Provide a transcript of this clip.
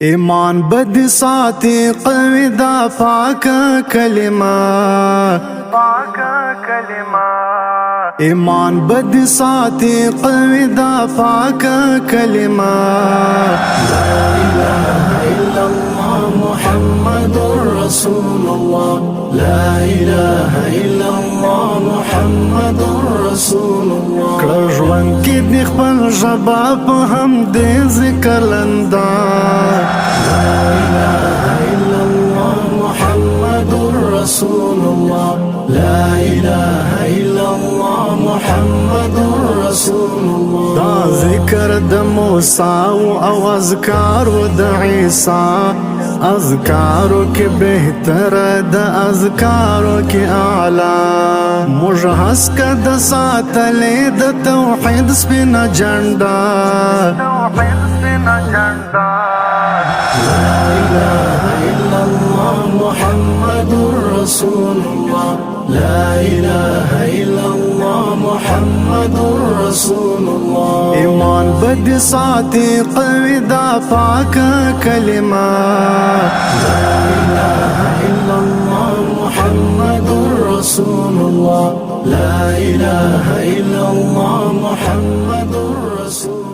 ایمان بد ساتي قوي دا پاک کلمه ایمان بد ساتي قوي دا پاک کلمه لا اله الا الله محمد رسول الله لا اله الا الله محمد رسول الله کړهون کې د خپل ژبه په هم دې ذکر لندا لا اله الا الله محمد رسول الله لا اله الا الله محمد رسول الله دا ذکر د موسی او اذکار د عیسی اذکارو کې بهتر د اذکارو کې اعلی مجهز کد ساتلې د توحید سپینا جنډا لا اله الا الله محمد رسول الله لا اله الا الله محمد رسول الله ایمان بد ساتي قوي دا پاک کلمه لا اله الا الله محمد رسول الله لا اله الا الله محمد رسول الله